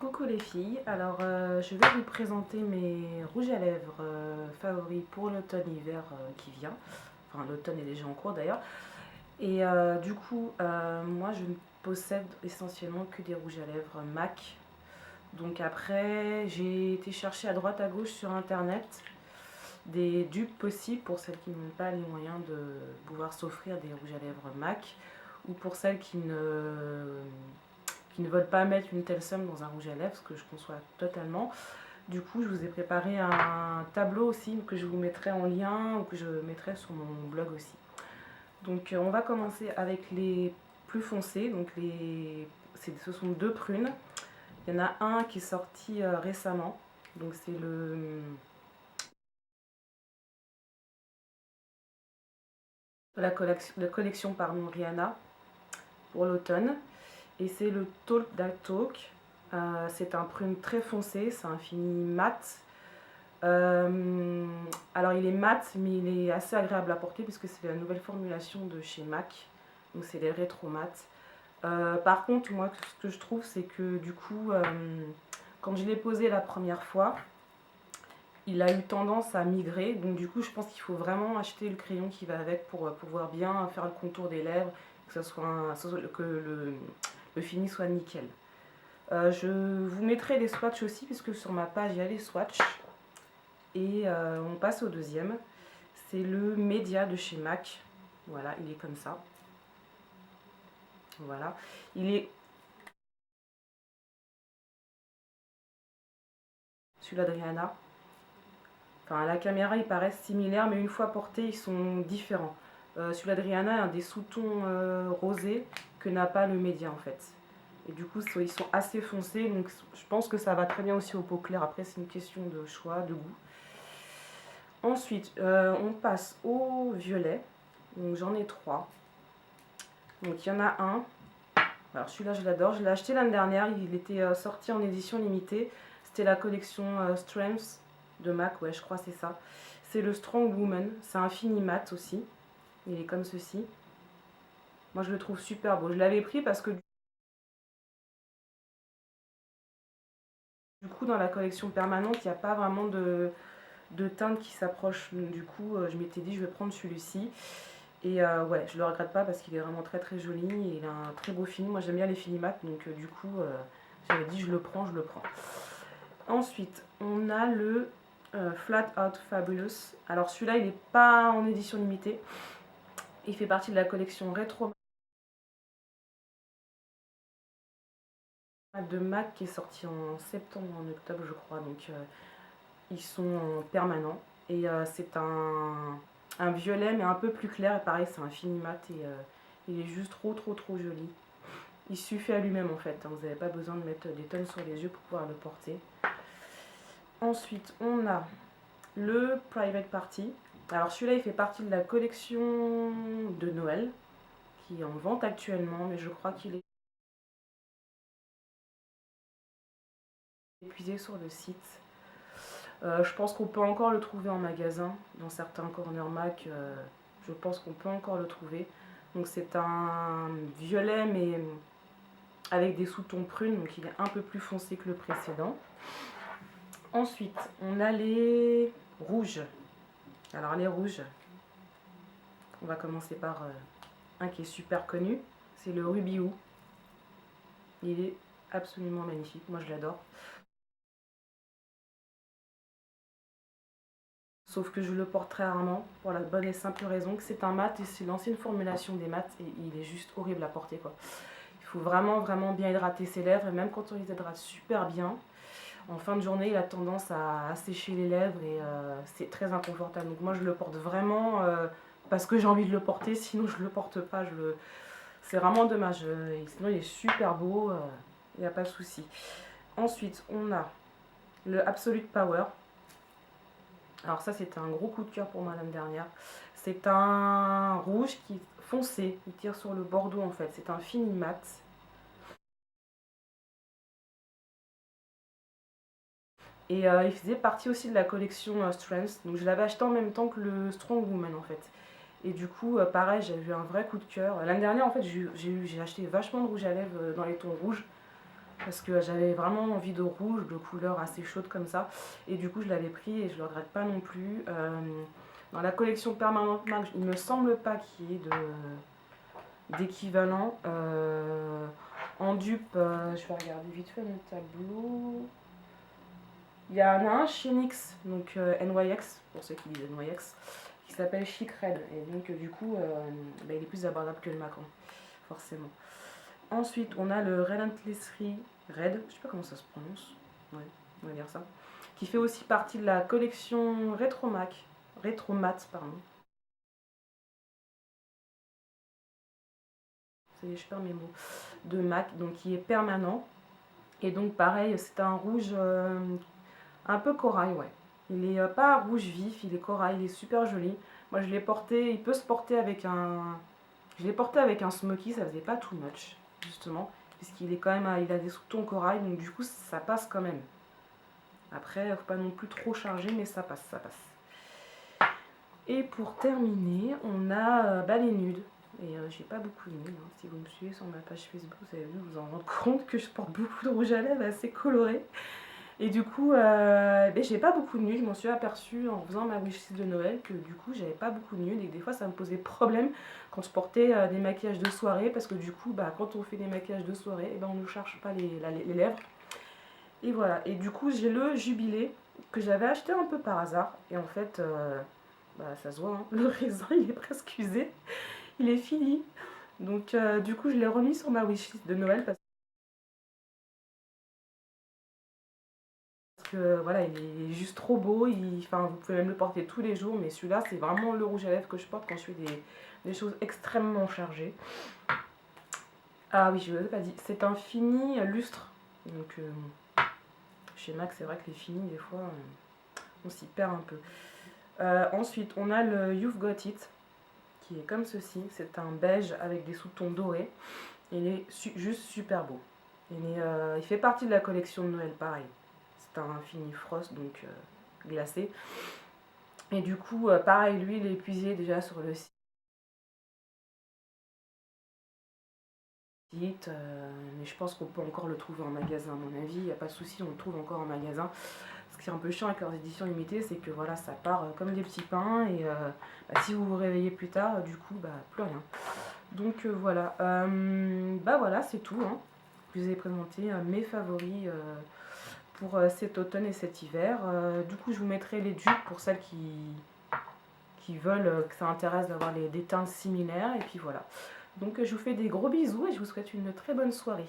Coucou les filles, alors je vais vous présenter mes rouges à lèvres favoris pour l'automne-hiver qui vient. Enfin l'automne est déjà en cours d'ailleurs. Et moi je ne possède essentiellement que des rouges à lèvres MAC. Donc après j'ai été chercher à droite à gauche sur internet des dupes possibles pour celles qui n'ont pas les moyens de pouvoir s'offrir des rouges à lèvres MAC, ou pour celles qui ne veulent pas mettre une telle somme dans un rouge à lèvres, ce que je conçois totalement. Du coup, je vous ai préparé un tableau aussi que je vous mettrai en lien ou que je mettrai sur mon blog aussi. Donc on va commencer avec les plus foncés. Donc ce sont deux prunes. Il y en a un qui est sorti récemment. Donc c'est la collection Rihanna pour l'automne. Et c'est le Talk That Talk. C'est un prune très foncé, c'est un fini mat. Alors il est mat, mais il est assez agréable à porter puisque c'est la nouvelle formulation de chez MAC. Donc c'est les rétro mat. Par contre, moi, ce que je trouve, c'est que du coup, quand je l'ai posé la première fois, il a eu tendance à migrer. Donc du coup, je pense qu'il faut vraiment acheter le crayon qui va avec pour pouvoir bien faire le contour des lèvres, que le fini soit nickel. Je vous mettrai les swatchs aussi, puisque sur ma page il y a les swatchs. Et on passe au deuxième. C'est le Média de chez MAC. Voilà, il est comme ça. Voilà. Il est... Celui-là de Rihanna. Enfin, à la caméra, ils paraissent similaires, mais une fois portés, ils sont différents. Celui-là de Rihanna a des sous-tons rosés que n'a pas le Média en fait. Et du coup, ils sont assez foncés, donc je pense que ça va très bien aussi aux peaux claires. Après, c'est une question de choix, de goût. Ensuite, on passe au violet. Donc j'en ai trois. Donc il y en a un. Alors celui-là, je l'adore. Je l'ai acheté l'année dernière. Il était sorti en édition limitée. C'était la collection Strengths de MAC. Ouais, je crois que c'est ça. C'est le Strong Woman. C'est un fini mat aussi. Il est comme ceci. Moi, je le trouve super beau. Je l'avais pris parce que du coup, dans la collection permanente, il n'y a pas vraiment de teinte qui s'approche. Du coup, je m'étais dit, je vais prendre celui-ci. Et ouais, je le regrette pas parce qu'il est vraiment très très joli. Et il a un très beau fini. Moi, j'aime bien les finis mat. Donc, du coup, j'avais dit, je le prends, je le prends. Ensuite, on a le Flat Out Fabulous. Alors, celui-là, il n'est pas en édition limitée. Il fait partie de la collection Retro de MAC qui est sorti en septembre ou en octobre, je crois. Donc, ils sont permanents. Et c'est un violet, mais un peu plus clair. Et pareil, c'est un fini mat. Et il est juste trop, trop, trop joli. Il suffit à lui-même en fait. Vous n'avez pas besoin de mettre des tonnes sur les yeux pour pouvoir le porter. Ensuite, on a le Private Party. Alors, celui-là, il fait partie de la collection de Noël qui est en vente actuellement, mais je crois qu'il est épuisé sur le site. Je pense qu'on peut encore le trouver en magasin, dans certains corners MAC, je pense qu'on peut encore le trouver. Donc c'est un violet mais avec des sous-tons prunes, donc il est un peu plus foncé que le précédent. Ensuite, on a les rouges. Alors les rouges, on va commencer par un qui est super connu, c'est le Ruby Woo. Il est absolument magnifique, moi je l'adore. Sauf que je le porte très rarement, pour la bonne et simple raison que c'est un mat et c'est l'ancienne formulation des mats et il est juste horrible à porter quoi. Il faut vraiment vraiment bien hydrater ses lèvres et même quand on les hydrate super bien, en fin de journée il a tendance à assécher les lèvres et c'est très inconfortable. Donc moi je le porte vraiment parce que j'ai envie de le porter, sinon je le porte pas. C'est vraiment dommage, sinon il est super beau, il n'y a pas de souci. Ensuite on a le Absolute Power. Alors ça c'est un gros coup de cœur pour moi l'année dernière. C'est un rouge qui est foncé, il tire sur le bordeaux en fait. C'est un fini mat. Et il faisait partie aussi de la collection Strengths. Donc je l'avais acheté en même temps que le Strong Woman en fait. Et du coup pareil j'ai eu un vrai coup de cœur. L'année dernière en fait j'ai acheté vachement de rouge à lèvres dans les tons rouges. parce que j'avais vraiment envie de rouge, de couleur assez chaude comme ça, et du coup je l'avais pris et je le regrette pas non plus. Dans la collection permanente MAC, il me semble pas qu'il y ait d'équivalent. En dupe, je vais regarder vite fait mon tableau. Il y en a un chez NYX, donc NYX, pour ceux qui disent NYX, qui s'appelle Chic Red, et donc du coup il est plus abordable que le MAC, hein, forcément. Ensuite, on a le Relentlessly Red, je sais pas comment ça se prononce, ouais, on va dire ça, qui fait aussi partie de la collection Retro Matte, pardon. Je perds mes mots, de MAC, donc qui est permanent. Et donc pareil, c'est un rouge un peu corail, ouais. Il est pas rouge vif, il est corail, il est super joli. Moi je l'ai porté, il peut se porter avec un... Je l'ai porté avec un smoky, ça faisait pas too much, justement. Puisqu'il est quand même, il a des sous-tons corail, donc du coup ça passe quand même. Après, faut pas non plus trop charger, mais ça passe, ça passe. Et pour terminer, on a les nudes. Et j'ai pas beaucoup de nudes, hein. Si vous me suivez sur ma page Facebook, vous avez vu, vous en rendre compte que je porte beaucoup de rouge à lèvres assez coloré. Et du coup, j'ai pas beaucoup de nudes. Je m'en suis aperçue en faisant ma wishlist de Noël que du coup, j'avais pas beaucoup de nudes et que des fois, ça me posait problème quand je portais des maquillages de soirée parce que du coup, quand on fait des maquillages de soirée, on ne charge pas les lèvres. Et voilà. Et du coup, j'ai le Jubilé que j'avais acheté un peu par hasard. Et en fait, ça se voit, hein, le raisin, il est presque usé. Il est fini. Donc, du coup, je l'ai remis sur ma wishlist de Noël parce que voilà, il est juste trop beau. Vous pouvez même le porter tous les jours, mais celui-là, c'est vraiment le rouge à lèvres que je porte quand je fais des choses extrêmement chargées. Ah oui, je ne vous ai pas dit, c'est un fini lustre. Donc, chez MAC, c'est vrai que les finis, des fois, on s'y perd un peu. Ensuite, on a le You've Got It, qui est comme ceci. C'est un beige avec des sous-tons dorés. Il est juste super beau. Il fait partie de la collection de Noël, pareil. C'est un fini frost, donc glacé. Et du coup, pareil, lui, il est épuisé déjà sur le site. Mais je pense qu'on peut encore le trouver en magasin, à mon avis. Il n'y a pas de souci, on le trouve encore en magasin. Ce qui est un peu chiant avec leurs éditions limitées, c'est que voilà, ça part comme des petits pains. Et si vous vous réveillez plus tard, du coup, plus rien. Donc voilà. Voilà, c'est tout, hein. Je vous ai présenté mes favoris pour cet automne et cet hiver. Du coup, je vous mettrai les dupes pour celles qui veulent, que ça intéresse d'avoir des teintes similaires. Et puis voilà. Donc je vous fais des gros bisous et je vous souhaite une très bonne soirée.